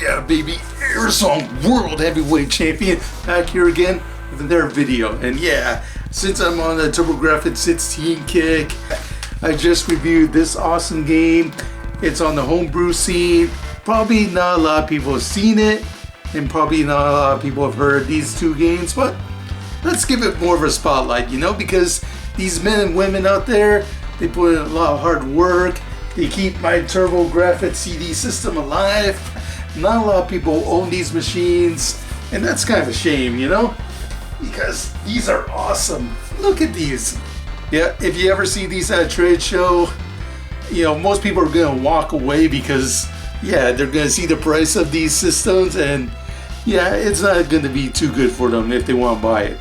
Yeah, baby, Airsong World Heavyweight Champion back here again with another video. And yeah, since I'm on the Turbografx-16 kick, I just reviewed this awesome game. It's on the homebrew scene. Probably not a lot of people have seen it, and probably not a lot of people have heard these two games, but let's give it more of a spotlight, you know, because these men and women out there, they put in a lot of hard work. They keep my Turbografx CD system alive. Not a lot of people own these machines, and that's kind of a shame, you know, because these are awesome. Look at these. Yeah, if you ever see these at a trade show, you know, most people are gonna walk away because, yeah, they're gonna see the price of these systems, and yeah, it's not gonna be too good for them if they want to buy it.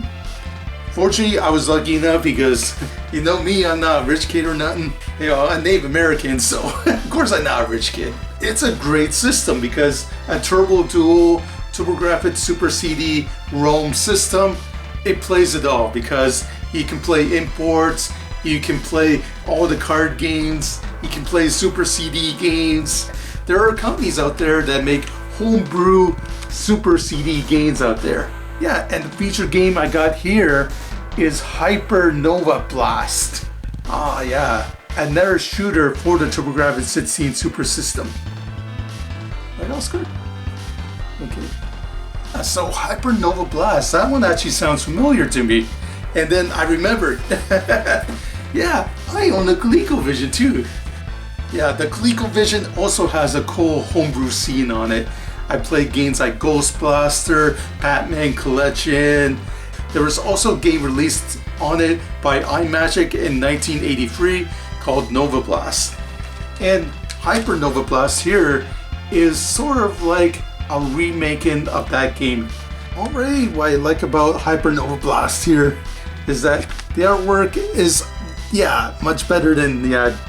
Fortunately, I was lucky enough because, you know me, I'm not a rich kid or nothing. You know, I'm Native American, so of course I'm not a rich kid. It's a great system because a Turbo Dual Turbografx Super CD-Rom system, it plays it all because you can play imports, you can play all the card games, you can play Super CD games. There are companies out there that make homebrew Super CD games out there. Yeah, and the featured game I got here is HyperNova Blast. Ah, yeah, another shooter for the Turbografx-16 Super System. Right, Oscar? Okay. So HyperNova Blast, that one actually sounds familiar to me. And then I remembered, yeah, I own the ColecoVision too. Yeah, the ColecoVision also has a cool homebrew scene on it. I played games like Ghost Blaster, Batman Collection. There was also a game released on it by iMagic in 1983 called Nova Blast. And HyperNova Blast here is sort of like a remaking of that game. Already what I like about HyperNova Blast here is that the artwork is, yeah, much better than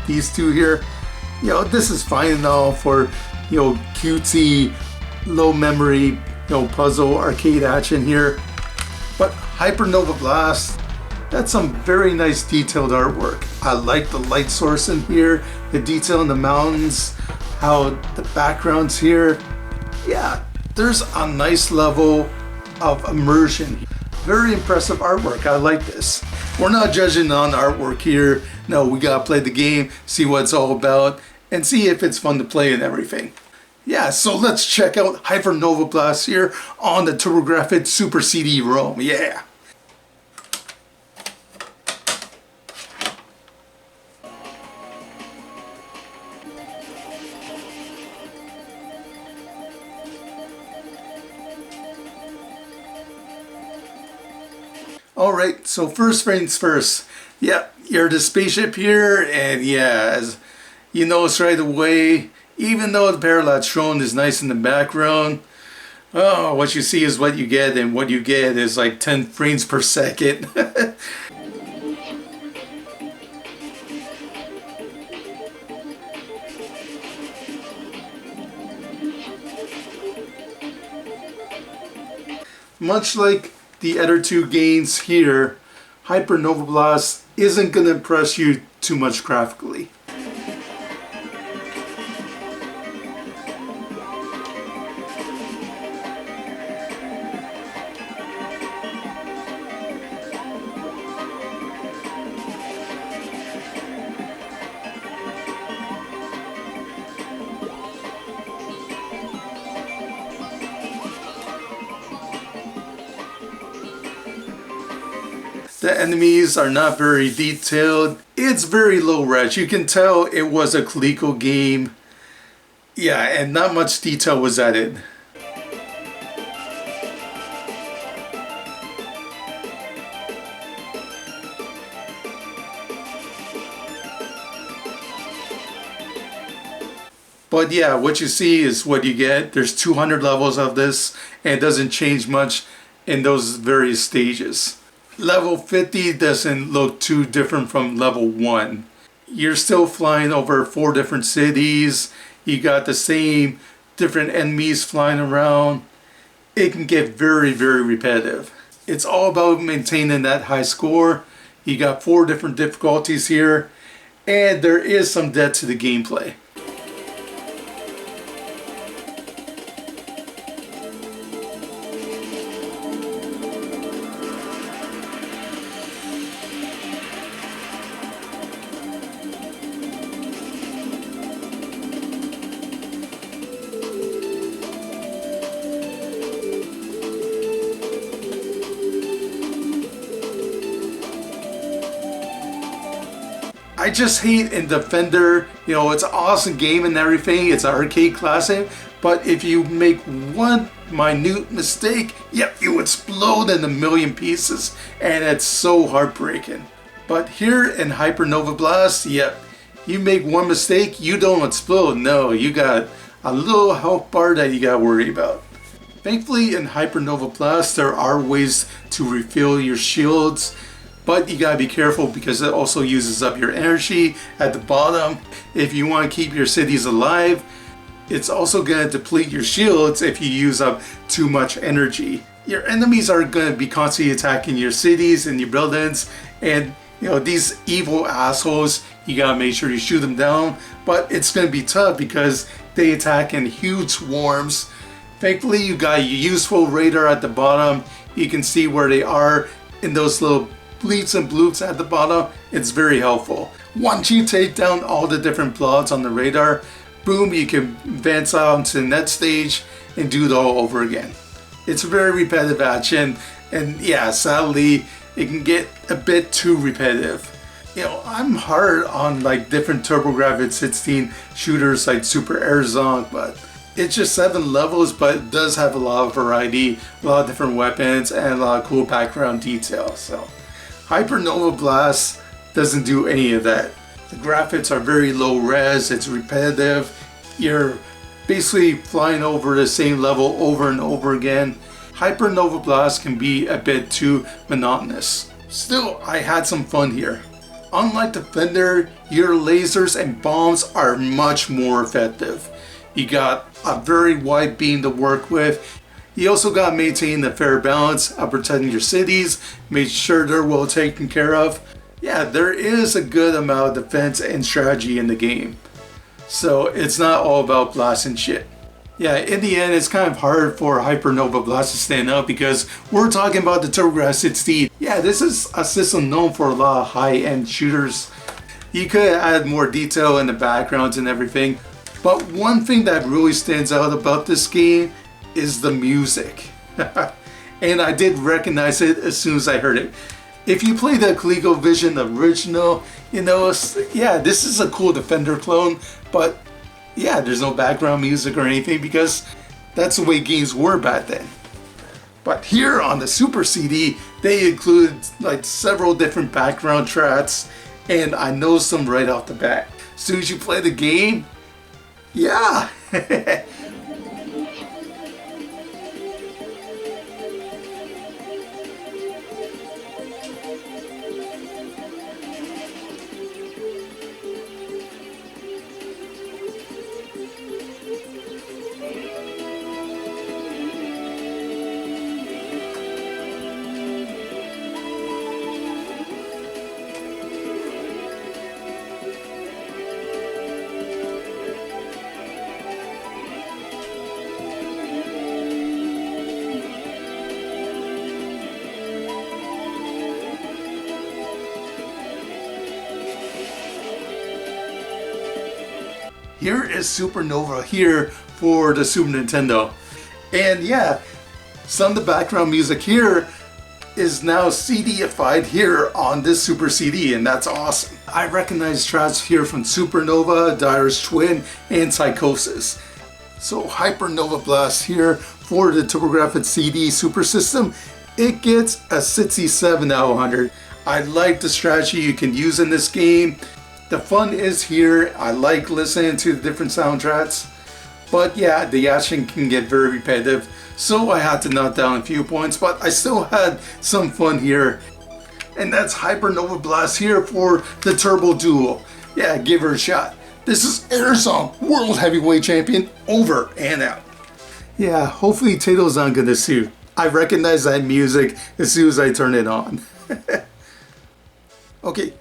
these two here. You know, this is fine and all for, you know, cutesy, low memory, you know, puzzle arcade action here. But HyperNova Blast, that's some very nice detailed artwork. I like the light source in here, the detail in the mountains, how the backgrounds here. Yeah, there's a nice level of immersion. Very impressive artwork. I like this. We're not judging on artwork here. No, we gotta play the game, see what it's all about, and see if it's fun to play and everything. Yeah, so let's check out HyperNova Blast here on the Turbografx Super CD-Rom. Yeah. Alright, so first things first. Yeah, you're the spaceship here, and yeah, as you notice right away, even though the parallax shown is nice in the background, oh, what you see is what you get, and what you get is like 10 frames per second. Much like the other two games here, HyperNova Blast isn't going to impress you too much graphically. The enemies are not very detailed. It's very low res. You can tell it was a Coleco game. Yeah, and not much detail was added. But yeah, what you see is what you get. There's 200 levels of this, and it doesn't change much in those various stages. Level 50 doesn't look too different from level 1. You're still flying over 4 different cities. You got the same different enemies flying around. It can get very, very repetitive. It's all about maintaining that high score. You got 4 different difficulties here, and there is some depth to the gameplay. I just hate in Defender, you know, it's an awesome game and everything, it's an arcade classic, but if you make one minute mistake, yep, you explode in a million pieces, and it's so heartbreaking. But here in HyperNova Blast, yep, you make one mistake, you don't explode, no, you got a little health bar that you gotta worry about. Thankfully in HyperNova Blast there are ways to refill your shields, but you gotta be careful because it also uses up your energy at the bottom. If you want to keep your cities alive, it's also gonna deplete your shields if you use up too much energy. Your enemies are gonna be constantly attacking your cities and your buildings, and you know, these evil assholes, you gotta make sure you shoot them down, but it's gonna be tough because they attack in huge swarms. Thankfully you got a useful radar at the bottom. You can see where they are in those little bleeps and bloops at the bottom. It's very helpful. Once you take down all the different plots on the radar, boom, you can advance on to the next stage and do it all over again. It's very repetitive action, and yeah, sadly it can get a bit too repetitive. You know, I'm hard on like different Turbografx-16 shooters like Super Air Zonk, but it's just 7 levels, but it does have a lot of variety, a lot of different weapons, and a lot of cool background details. So HyperNova Blast doesn't do any of that. The graphics are very low res, it's repetitive, you're basically flying over the same level over and over again. HyperNova Blast can be a bit too monotonous. Still, I had some fun here. Unlike Defender, your lasers and bombs are much more effective. You got a very wide beam to work with. You also got to maintain a fair balance of protecting your cities, make sure they're well taken care of. Yeah, there is a good amount of defense and strategy in the game. So it's not all about blasting shit. Yeah, in the end, it's kind of hard for HyperNova Blast to stand out because we're talking about the Turbografx-16. Yeah, this is a system known for a lot of high-end shooters. You could add more detail in the backgrounds and everything, but one thing that really stands out about this game is the music. And I did recognize it as soon as I heard it. If you play the ColecoVision original, you know, yeah, this is a cool Defender clone, but yeah, there's no background music or anything because that's the way games were back then. But here on the Super CD, they included like several different background tracks, and I noticed them right off the bat. As soon as you play the game, yeah. Here is Supernova here for the Super Nintendo. And yeah, some of the background music here is now CD-ified here on this Super CD, and that's awesome. I recognize tracks here from Supernova, Dire's Twin, and Psychosis. So HyperNova Blast here for the Turbografx CD Super System, it gets a 67 out of 100. I like the strategy you can use in this game. The fun is here. I like listening to the different soundtracks, but yeah, the action can get very repetitive, so I had to knock down a few points, but I still had some fun here. And that's HyperNova Blast here for the Turbo Duel. Yeah, give her a shot. This is AZWC World Heavyweight Champion, over and out. Yeah, hopefully Tato's not gonna sue. I recognize that music as soon as I turn it on. Okay.